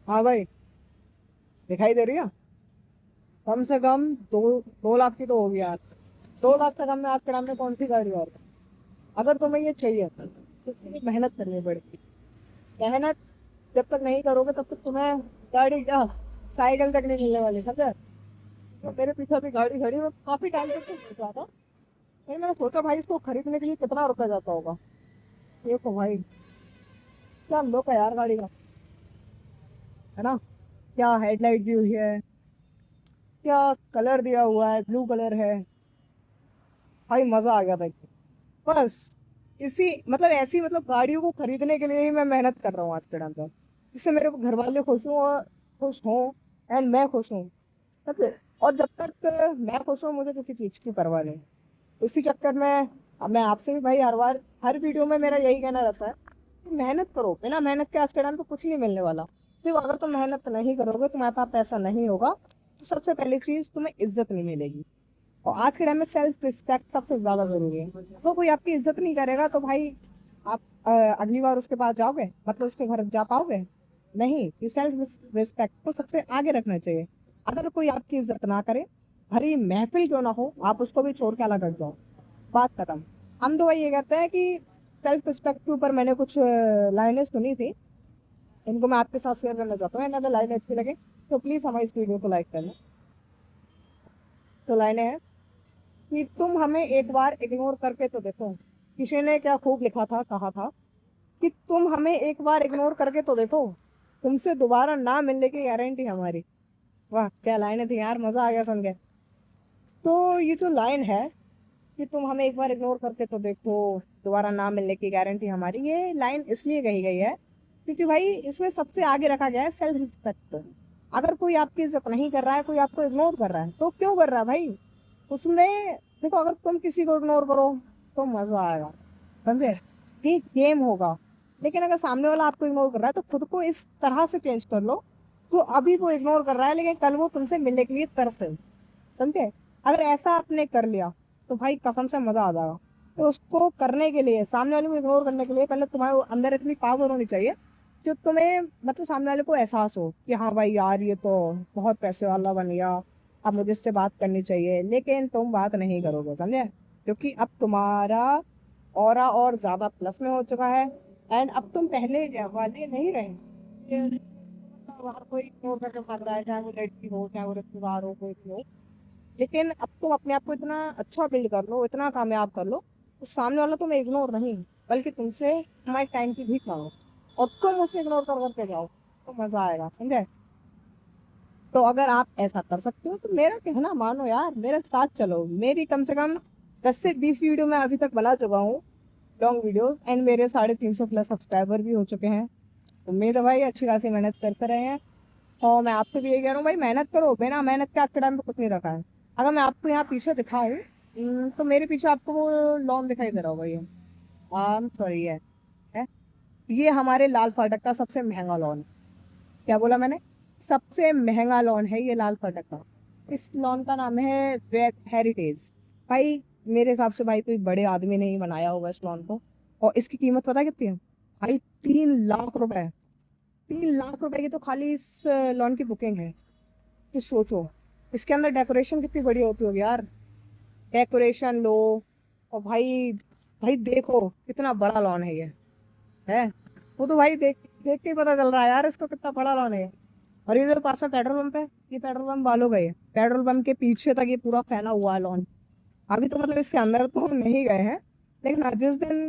हाँ भाई, दिखाई दे रही है। कम से कम 2 2 लाख की तो होगी यार। 2 लाख से कम में आज के टाइम में कौन सी गाड़ी और है? अगर तुम्हें ये चाहिए तो इसके लिए मेहनत करनी पड़ेगी। मेहनत जब तक नहीं करोगे तब तक तुम्हें गाड़ी क्या, साइकिल तक नहीं मिलने वाली, समझे? तो मेरे पीछे अभी गाड़ी खड़ी, मैं काफी टाइम तक तो सोच रहा था। फिर मैंने सोचा भाई इसको खरीदने के लिए कितना रुपया जाता होगा। देखो भाई, क्या लुक है यार गाड़ी का, है ना? क्या हेडलाइट दी हुई है, क्या कलर दिया हुआ है, ब्लू कलर है। भाई मजा आ गया भाई। बस इसी मतलब ऐसी मतलब गाड़ियों को खरीदने के लिए ही मैं मेहनत कर रहा हूँ आज के टाइम पर। इससे मेरे घर वाले खुश हों और खुश हों, एंड मैं खुश हूँ। समझे? और जब तक मैं खुश हूँ मुझे किसी चीज की परवाह नहीं। इसी चक्कर में अब मैं आपसे भी भाई हर बार हर वीडियो में मेरा यही कहना रहता है कि मेहनत करो, बिना मेहनत के आज के टाइम पे कुछ नहीं मिलने वाला। सिर्फ अगर तुम मेहनत नहीं करोगे, तुम्हारे पास पैसा नहीं होगा, तो सबसे पहली चीज तुम्हें इज्जत नहीं मिलेगी। और आज के टाइम में सेल्फ रिस्पेक्ट सबसे ज्यादा जरूरी है। तो कोई आपकी इज्जत नहीं करेगा तो भाई आप अगली बार उसके पास जाओगे, मतलब उसके घर जा पाओगे? नहीं। ये सेल्फ रिस्पेक्ट को सबसे आगे रखना चाहिए। अगर कोई आपकी इज्जत ना करे, भरी महफिल क्यों ना हो, आप उसको भी छोड़ के अलग हट जाओ। बात खत्म। हम तो भाई ये कहते हैं कि सेल्फ रिस्पेक्ट के ऊपर मैंने कुछ लाइनें सुनी थी, इनको मैं आपके साथ शेयर करना चाहता हूँ। एंड अगर लाइनें अच्छी लगे तो प्लीज हमारी इस वीडियो को लाइक करना। तो लाइनें हैं कि तुम हमें एक बार इग्नोर करके तो देखो। किसी ने क्या खूब लिखा था, कहा था कि तुम हमें एक बार इग्नोर करके तो देखो, तुमसे दोबारा ना मिलने की गारंटी हमारी। वाह क्या लाइनें थी यार, मजा आ गया सुन के। तो ये जो लाइन है कि तुम हमें एक बार इग्नोर करके तो देखो, दोबारा ना मिलने की गारंटी हमारी, ये लाइन इसलिए कही गई है क्योंकि भाई इसमें सबसे आगे रखा गया है सेल्फ रिस्पेक्ट। अगर कोई आपकी इज्जत नहीं कर रहा है, कोई आपको इग्नोर कर रहा है, तो क्यों कर रहा है भाई? उसमें देखो, अगर तुम किसी को इग्नोर करो तो मजा आएगा, समझे? ठीक गेम होगा। लेकिन अगर सामने वाला आपको इग्नोर कर रहा है तो खुद को इस तरह से चेंज कर लो तो अभी वो इग्नोर कर रहा है लेकिन कल वो तुमसे मिलने के लिए तरसे, समझे? अगर ऐसा आपने कर लिया तो भाई कसम से मजा आ जाएगा। तो उसको करने के लिए, सामने वाले को इग्नोर करने के लिए, पहले तुम्हारे अंदर इतनी पावर होनी चाहिए कि तुम्हें मतलब सामने वाले को एहसास हो कि हाँ भाई यार ये तो बहुत पैसे वाला बन गया, अब मुझे इससे बात करनी चाहिए। लेकिन तुम बात नहीं करोगे, समझे? क्योंकि अब तुम्हारा ऑरा और ज्यादा प्लस में हो चुका है। एंड अब तुम पहले वाले नहीं रहे वहां कोई इग्नोर करके भाग रहा है, चाहे वो लड़की हो चाहे वो रिश्तेदार हो, कोई भी हो। लेकिन अब तुम अपने आप को इतना अच्छा बिल्ड कर लो, इतना कामयाब कर लो, तो सामने वाला तुम्हें इग्नोर नहीं बल्कि तुमसे तुम्हारे टाइम की भीख मांगो और तुम उसे इग्नोर कर करके जाओ, तो मजा आएगा, समझे? तो अगर आप ऐसा कर सकते हो तो मेरा कहना मानो यार, मेरे साथ चलो। मेरी कम से कम 10 से 20 वीडियो मैं अभी तक बना चुका हूँ, लॉन्ग वीडियोस, एंड मेरे 350 प्लस सब्सक्राइबर भी हो चुके हैं। उम्मीद है भाई अच्छी खासी मेहनत करते रहे हैं। और मैं आपसे भी यही कह रहा हूँ भाई, मेहनत करो, बिना मेहनत के आज के टाइम पे कुछ नहीं रखा है। अगर मैं आपको यहाँ पीछे दिखाऊं, तो मेरे पीछे आपको वो लॉन दिखाई दे रहा होगा, ये आम सॉरी है ये हमारे लाल फाटक का सबसे महंगा लॉन। क्या बोला मैंने? सबसे महंगा लॉन है ये लाल फाटक का। इस लॉन का नाम है रेड हेरिटेज। भाई मेरे हिसाब से भाई कोई बड़े आदमी ने ही बनाया होगा इस लॉन को। और इसकी कीमत पता है कितनी है भाई? 3 लाख रुपए। 3 लाख रुपए की तो खाली इस लॉन की बुकिंग है। तो सोचो इसके अंदर डेकोरेशन कितनी बढ़िया होती होगी यार। डेकोरेशन लो और भाई, भाई देखो कितना बड़ा लॉन है ये, है? वो तो भाई देख देख के ही पता चल रहा है यार इसको कितना बड़ा लॉन है। और ये जो पास में पेट्रोल पंप है, ये पेट्रोल पंप वालों का ही है। पेट्रोल पंप के पीछे तक ये पूरा फैला हुआ है लॉन। अभी तो मतलब इसके अंदर तो हम नहीं गए हैं, लेकिन हाँ जिस दिन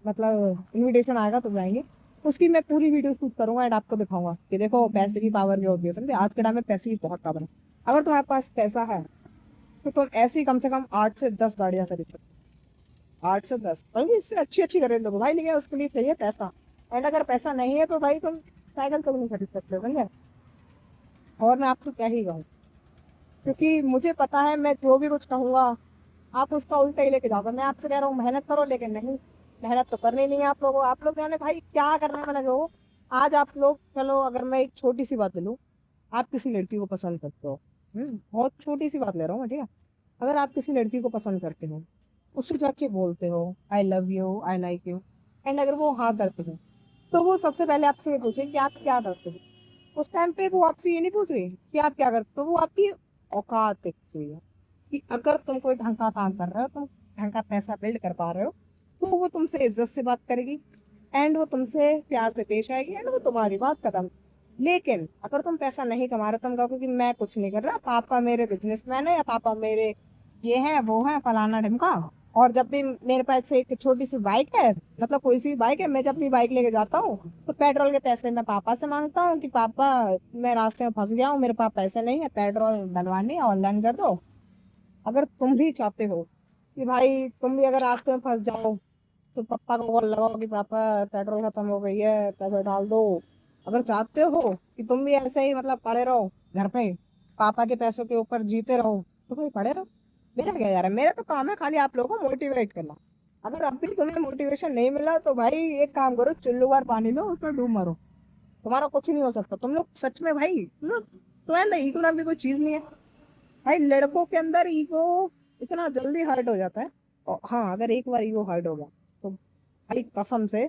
मतलब इनविटेशन आएगा तो जाएंगे। उसकी मैं पूरी वीडियो शूट करूंगा एंड आपको दिखाऊंगा कि देखो पैसे की पावर क्या होती है, समझे? आज के टाइम में पैसे की बहुत पावर है। अगर तुम्हारे पास पैसा है तो तुम ऐसी कम से कम 8 से 10 गाड़ियां खरीद सकते हो। 8 से 10, बल्कि इससे अच्छी अच्छी खरीद लो भाई, लेकिन उसके लिए चाहिए पैसा। एंड अगर पैसा नहीं है तो भाई तुम साइकिल तो नहीं खरीद सकते, समझे? और मैं आपसे क्या ही कहूँ, क्योंकि मुझे पता है मैं जो भी कुछ कहूंगा आप उसका उल्टा ही लेके जाओगे। मैं आपसे कह रहा हूँ मेहनत करो, लेकिन नहीं, मेहनत तो करनी नहीं है आप लोगों। आप लोग जाने भाई क्या करना है मैंने जो। आज आप लोग चलो, अगर मैं एक छोटी सी बात ले लूँ, आप किसी लड़की को पसंद करते हो, बहुत छोटी सी बात ले रहा हूँ मैं, ठीक है? अगर आप किसी लड़की को पसंद करते हो, उससे जाके बोलते हो I love you, I like you, and अगर वो हाँ करते हो, तो वो सबसे पहले आपसे ये पूछे कि आप क्या करते हो। उस टाइम पे वो आपसे ये नहीं पूछ रही कि आप क्या करते हो, वो आपकी औकात देखती है कि अगर तुम कोई ढंग का काम कर रहे हो, तुम ढंग का पैसा बिल्ड कर पा रहे हो, तो वो तुमसे इज्जत से बात करेगी, एंड वो तुमसे प्यार से पेश आएगी, एंड वो तुम्हारी बात खत्म। लेकिन अगर तुम पैसा नहीं कमा रहे, तुम कहोगे कि मैं कुछ नहीं कर रहा, पापा मेरे बिजनेसमैन है, या पापा मेरे ये है वो है फलाना ढिमका, और जब भी मेरे पास एक छोटी सी बाइक है, मतलब कोई सी भी बाइक है, मैं जब भी बाइक लेके जाता हूँ तो पेट्रोल के पैसे मैं पापा से मांगता हूँ कि पापा मैं रास्ते में फंस गया हूँ, मेरे पास पैसे नहीं है, पेट्रोल डलवानी है, ऑनलाइन कर दो। अगर तुम भी चाहते हो कि भाई तुम भी अगर रास्ते में फंस जाओ, तो पापा को कॉल लगाओ कि पापा पेट्रोल खत्म हो गई है, पैसे डाल दो। अगर चाहते हो कि तुम भी ऐसे ही मतलब पड़े रहो घर पे, पापा के पैसों के ऊपर जीते रहो, तो भाई पड़े रहो। मेरा क्या यार है, मेरा तो काम है खाली आप लोगों को मोटिवेट करना। अगर अब भी तुम्हें मोटिवेशन नहीं मिला तो भाई एक काम करो, चुल्लू भर पानी में उसमें डूब मरो। तुम्हारा कुछ नहीं हो सकता। तुम लोग सच में भाई, तुम लोग, तुम्हें ना ईगो नाम की कोई चीज नहीं है। भाई लड़कों के अंदर ईगो इतना जल्दी हर्ट हो जाता है। और हाँ, अगर एक बार ईगो हर्ट हो गया तो भाई कसम से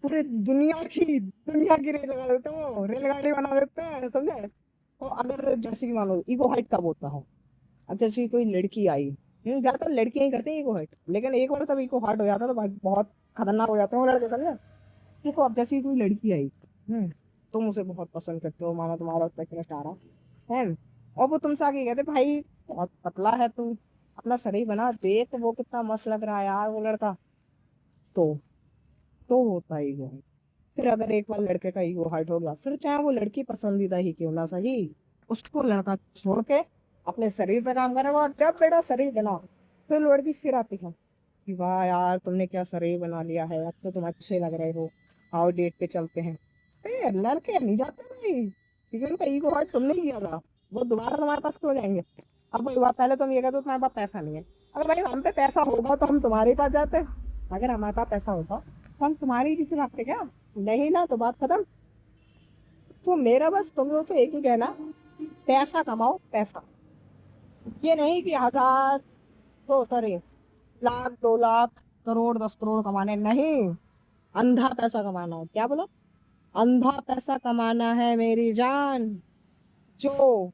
पूरे दुनिया की रेलगाड़ी बना देते हैं, समझे। तो अगर जैसे कि मान लो ईगो हर्ट कब होता है, अब जैसे कि कोई लड़की आई, ज्यादातर लड़कियां ही करती हैं ईगो हर्ट, लेकिन एक बार तब ईगो हर्ट हो जाता है तो भाई बहुत खतरनाक हो जाते हैं वो लड़के, समझे। देखो अब जैसे कि कोई लड़की आई, तुम उसे बहुत पसंद करते हो, मानो तुम्हारा उस पर क्रश आ रहा है, और वो तुमसे आके कहते भाई बहुत पतला है तू, अपना शरीर बना देख, वो कितना मस्त लग रहा है यार वो लड़का। तो तो होता ही है। फिर अगर एक बार लड़के का ईगो हर्ट हो गया, फिर चाहे वो लड़की पसंदीदा ही क्यों ना सही, उसको लड़का छोड़ के अपने शरीर पे काम करेगा, और जब बेटा शरीर बना, फिर लड़की फिर आती है कि वाह यार तुमने क्या शरीर बना लिया है, अब तो तुम अच्छे लग रहे हो, आओ डेट पे चलते हैं। लड़के नहीं जाते भाई, क्योंकि उनका ईगो हर्ट तुमने किया था। वो दोबारा तुम्हारे पास क्यों जाएंगे। अब वही बात, पहले तुम ये कहते हो तुम्हारे पास पैसा नहीं है। अगर भाई हम पे पैसा होगा तो हम तुम्हारे पास जाते। अगर हमारे पास पैसा होगा तो हम तुम्हारी किसी रखते क्या। नहीं ना, तो बात खत्म। तो मेरा बस तुम लोग से एक ही कहना, पैसा कमाओ पैसा। ये नहीं कि हजार, तो सॉरी, लाख 2 लाख करोड़ 10 करोड़ कमाने नहीं, अंधा पैसा कमाना है। क्या बोलो, अंधा पैसा कमाना है मेरी जान। जो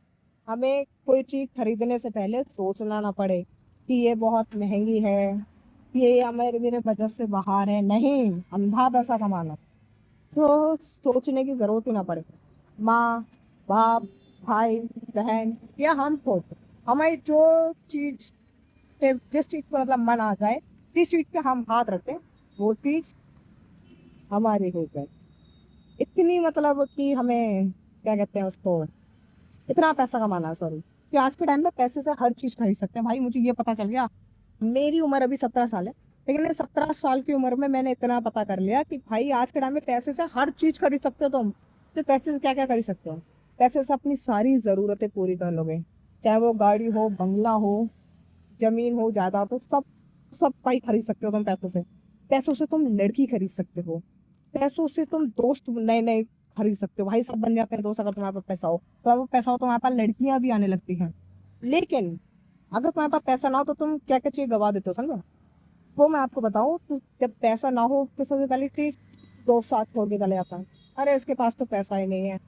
हमें कोई चीज खरीदने से पहले सोचना ना पड़े कि ये बहुत महंगी है, ये हमारे मेरे बजट से बाहर है, नहीं, अंधा पैसा कमाना तो सोचने की जरूरत ही ना पड़े। माँ, बाप, भाई, बहन, या हम खुद, हमें जो चीज जिस चीज पर मतलब मन आ जाए, जिस चीज पे हम हाथ रखें, वो चीज हमारी हो जाए। इतनी मतलब कि हमें क्या कहते हैं उसको, इतना पैसा कमाना, सॉरी, कि आज के टाइम में पैसे से हर चीज खरीद सकते हैं। भाई मुझे ये पता चल गया, मेरी उम्र अभी 17 साल है, लेकिन 17 साल की उम्र में मैंने इतना पता कर लिया कि भाई आज के टाइम में पैसे से हर चीज खरीद सकते हो तुम। तो पैसे से क्या क्या खरीद सकते हो, पैसे से अपनी सारी जरूरतें पूरी कर लोगे। चाहे वो गाड़ी हो, बंगला हो, जमीन हो, जायदाद हो, सब सब भाई खरीद सकते हो तुम पैसों से। पैसों से तुम लड़की खरीद सकते हो, पैसों से तुम दोस्त नए नए खरीद सकते हो। भाई सब बन जाते हैं दोस्त, अगर तुम्हारे पास पैसा हो, तो अगर पैसा हो तो तुम्हारे पास लड़कियां भी आने लगती हैं। लेकिन अगर तुम्हारे पास पैसा ना हो तो तुम क्या क्या चीज गवा देते हो, समझो। वो मैं आपको बताऊं, तो जब पैसा ना हो तो सबसे पहली चीज, दोस्त साथ छोड़ के चले जाता है। अरे इसके पास तो पैसा ही नहीं है,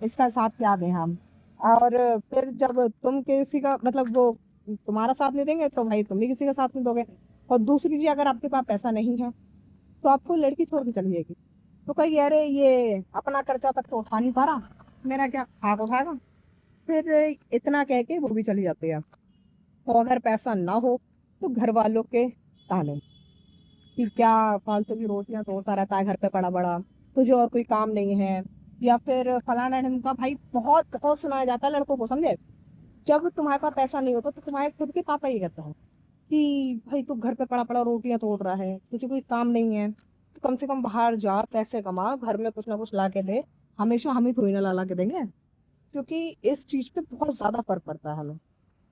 इसका साथ क्या दें हम। और फिर जब तुम किसी का मतलब वो तुम्हारा साथ नहीं देंगे, तो भाई तुम भी किसी का साथ नहीं दोगे। और दूसरी चीज, अगर आपके पास पैसा नहीं है तो आपको लड़की छोड़ के चली जाएगी, तो कहीं अरे ये अपना खर्चा तक तो उठा नहीं पा रहा, मेरा क्या खाक उठाएगा। फिर इतना कह के वो भी चली जाती है। और अगर पैसा ना हो तो घर वालों के ताने कि क्या फालतू की रोटियां तोड़ता रहता है घर पे पड़ा बड़ा, तुझे और कोई काम नहीं है, या फिर फलाना ढिमका। भाई बहुत बहुत सुनाया जाता है लड़कों को, समझे। जब तुम्हारे पास पैसा नहीं होता तो तुम्हारे खुद के पापा ही कहता है कि भाई तू घर पे पड़ा पड़ा रोटियां तोड़ रहा है, तुझे कोई काम नहीं है, तो कम से कम बाहर जा, पैसे कमा, घर में कुछ ना कुछ ला के दे। हमेशा हम ही थोड़ी ना ला के देंगे, क्योंकि इस चीज पे बहुत ज्यादा फर्क पड़ता है हमें।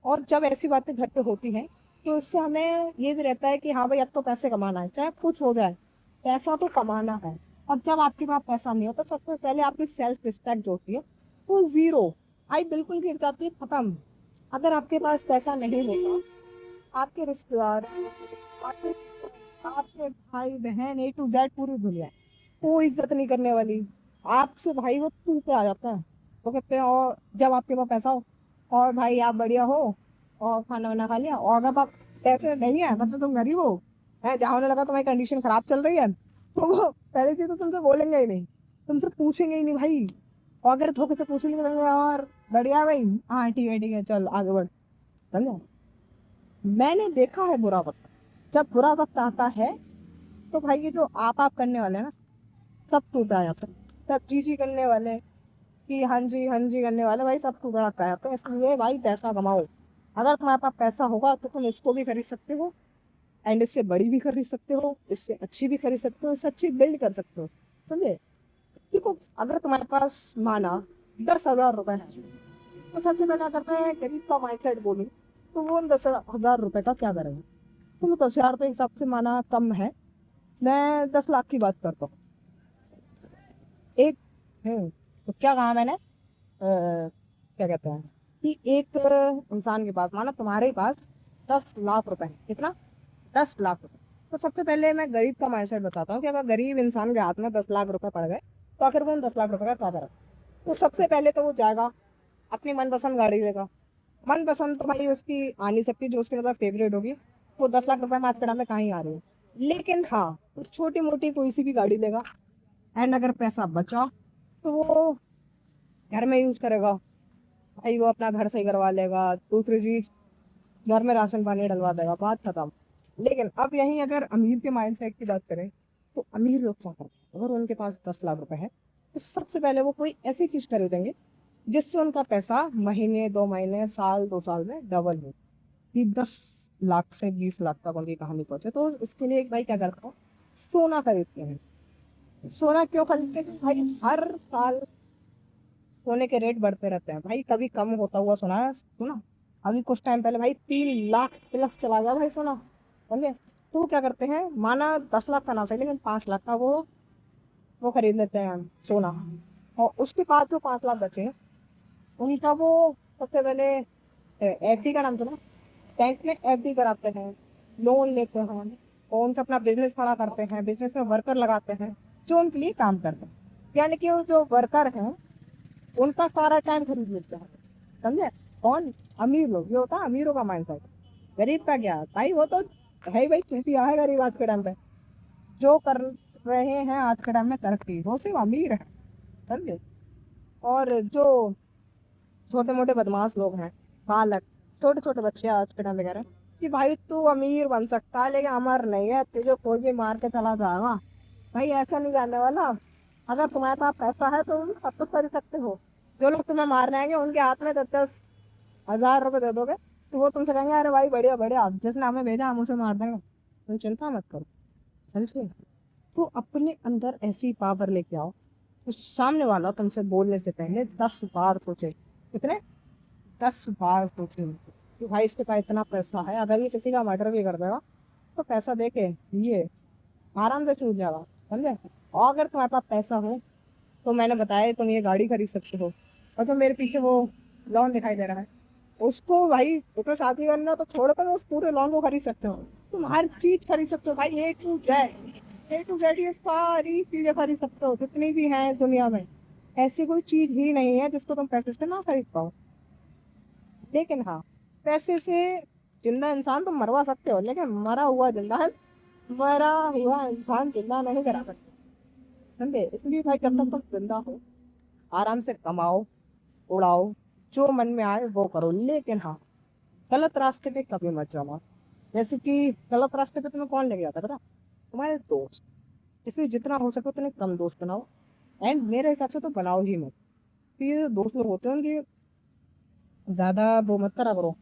और जब ऐसी बातें घर पे होती हैं तो इससे हमें ये भी रहता है कि हाँ भाई अब तो पैसे कमाना है, चाहे कुछ हो जाए, पैसा तो कमाना है। और जब आपके पास पैसा नहीं होता, सबसे पहले आपकी सेल्फ रिस्पेक्ट जो होती है वो जीरो, आई बिल्कुल गिर जाती है, खत्म। अगर आपके पास पैसा नहीं होता, आपके रिश्तेदार, आपके आपके भाई बहन, A to Z पूरी दुनिया, कोई इज्जत नहीं करने वाली। आपसे भाई वो तू पे आ जाता है। वो कहते हैं और जब आपके पास पैसा हो और भाई आप बढ़िया हो और खाना वाना खा लिया, और अगर आप पैसे नहीं है मतलब तुम गरीब हो है, जहाँ उन्हें लगा तुम्हारी कंडीशन खराब चल रही है, तो वो पहले चीज तो तुमसे बोलेंगे ही नहीं, तुमसे पूछेंगे ही नहीं भाई। और अगर धोखे से पूछेंगे तो यार बढ़िया भाई, हाँ ठीक है चल आगे बढ़। समझा? मैंने देखा है बुरा वक्त, जब बुरा वक्त आता है तो भाई ये जो आप करने वाले हैं ना, सब टूट आ जाता है। सब जी करने वाले कि हाँ जी करने वाले भाई सब टूट आ जाते हैं। इसलिए भाई पैसा कमाओ। अगर तुम्हारे पास पैसा होगा तो तुम इसको भी खरीद सकते हो, एंड इससे बड़ी भी खरीद सकते हो, इससे अच्छी भी खरीद सकते हो, इससे अच्छी बिल्ड कर सकते हो। समझे? देखो, अगर तुम्हारे पास माना 10,000 रुपए है, तो सबसे पहले करते हैं गरीब का माइंडसेट बोलूं तो वो उन 10,000 रुपए का क्या करेंगे। तुम 10,000 तो हिसाब से माना कम है, मैं 10 लाख की बात करता हूँ। एक तो क्या कहा मैंने, क्या कहते हैं कि एक इंसान के पास माना तुम्हारे पास 10 लाख रुपए है। कितना? 10 लाख रुपए। तो सबसे पहले मैं गरीब का माइंडसेट बताता हूँ कि अगर गरीब इंसान के हाथ में 10 लाख रुपए पड़ गए तो आखिर वो उन 10 लाख रुपए का क्या करेगा। तो सबसे पहले तो वो जाएगा अपनी मनपसंद गाड़ी लेगा। मनपसंद तो भाई उसकी आ नहीं सकती, जो उसकी मतलब फेवरेट होगी। वो 10 लाख रुपए में आज के टाइम में कहीं आ रही है। लेकिन हाँ, वो छोटी मोटी कोई सी भी गाड़ी लेगा, एंड अगर पैसा बचा तो वो घर में यूज करेगा। भाई वो अपना घर सही करवा लेगा, दूसरी चीज घर में राशन पानी डलवा देगा, बात खत्म। लेकिन अब यहीं अगर अमीर के माइंडसेट की बात करें तो अमीर लोग क्या करते हैं, अगर उनके पास 10 लाख रुपए है तो सबसे पहले वो कोई ऐसी चीज खरीदेंगे जिससे उनका पैसा महीने 2 महीने साल 2 साल में डबल हो, कि 10 लाख से 20 लाख तक उनकी कहानी पहुंचे। तो इसके लिए एक भाई क्या करता है, सोना खरीदते हैं। सोना क्यों खरीदते हैं भाई? हर साल सोने के रेट बढ़ते रहते हैं भाई, कभी कम होता हुआ सुना है सुना? अभी कुछ टाइम पहले भाई 3 लाख प्लस चला गया भाई सोना। समझे? तो वो क्या करते हैं, माना 10 लाख का ना सही लेकिन 5 लाख का वो खरीद लेते हैं सोना। और उसके बाद जो 5 लाख बचे हैं उनका वो सबसे पहले एफडी का नाम सुना, बैंक में एफडी कराते हैं, लोन लेते हैं और उनसे अपना बिजनेस खड़ा करते हैं, बिजनेस में वर्कर लगाते हैं जो उनके लिए काम करते हैं। यानी कि वो जो वर्कर हैं उनका सारा टाइम खरीद लेते हैं। समझे? कौन? अमीर लोग। ये होता है अमीरों का माइंडसेट। गरीब का क्या भाई, वो तो है ही भाई, चूतिया है गरीब आज के टाइम पे। जो कर रहे हैं आज के टाइम में तरक्की वो सिर्फ अमीर है। समझे? और जो छोटे मोटे बदमाश लोग हैं, बालक, छोटे छोटे बच्चे आज के टाइम में कह रहे हैं कि भाई तू अमीर बन सकता है लेकिन अमर नहीं है, तुझे कोई भी मार के चला जाएगा। भाई ऐसा नहीं जानने वाला। अगर तुम्हारे पास पैसा है तो तुम सब कुछ कर सकते हो। जो लोग तुम्हें मारने आएंगे उनके हाथ में 10-10 हजार रुपए दे दोगे तो वो तुमसे कहेंगे अरे भाई बढ़िया बढ़िया, जिसने हमें भेजा हम उसे मार देंगे, तुम चिंता मत करो। समझे? तो अपने अंदर ऐसी पावर लेके आओ तो सामने वाला तुमसे बोलने से पहले 10 बार सोचे। कितने? 10 बार सोचे कि भाई इसके पास इतना पैसा है, अगर ये किसी का मर्डर भी कर देगा तो पैसा दे के ये आराम से छूट जाएगा। समझे? और अगर तुम्हारे पास पैसा हो तो मैंने बताया तुम ये गाड़ी खरीद सकते हो। और तो मेरे पीछे वो लॉन दिखाई दे रहा है, उसको भाई उसको शादी करना तो छोड़ो, तो उस पूरे लॉन को खरीद सकते हो। तुम हर चीज खरीद सकते हो भाई, ए टू जेड ये सारी चीजें खरीद सकते हो जितनी भी हैं इस दुनिया में। ऐसी कोई चीज ही नहीं है जिसको तुम पैसे से ना खरीद पाओ। लेकिन हाँ, पैसे से जिंदा इंसान तो मरवा सकते हो, लेकिन मरा हुआ इंसान जिंदा नहीं करा सकते। समझे? इसलिए भाई जब तक तुम जिंदा हो आराम से कमाओ, उड़ाओ, जो मन में आए वो करो। लेकिन हाँ, गलत रास्ते पे कभी मत जाना। जैसे कि गलत रास्ते पे तुम्हें कौन लेके जाता है पता? तुम्हारे दोस्त। इसलिए जितना हो सके उतने कम दोस्त बनाओ, एंड मेरे हिसाब से तो बनाओ ही मत। तो ये जो दोस्त लोग होते हैं उनकी ज्यादा वो मत करा करो,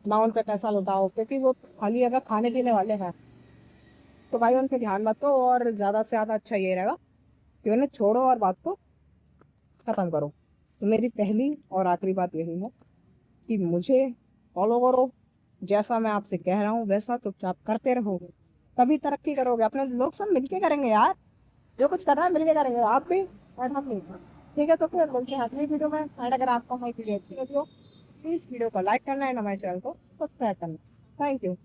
ना उन पे पैसा लुटाओ, क्योंकि वो खाली अगर खाने पीने वाले हैं तो भाई उन पे ध्यान मत दो। और ज्यादा से ज्यादा अच्छा ये रहेगा कि उन्हें छोड़ो और बात को खत्म करो। तो मेरी पहली और आखिरी बात यही है कि मुझे फॉलो करो, जैसा मैं आपसे कह रहा हूँ वैसा चुपचाप करते रहो, तभी तरक्की करोगे। अपने लोग सब मिलके करेंगे यार, जो कुछ करना है मिलके करेंगे, आप भी और हम भी। ठीक है, तो फिर मिलते हैं अगली वीडियो में। और अगर आपको हमारी वीडियो अच्छी लगी हो प्लीज वीडियो को लाइक करना है, हमारे चैनल को सब्सक्राइब करना। Thank you.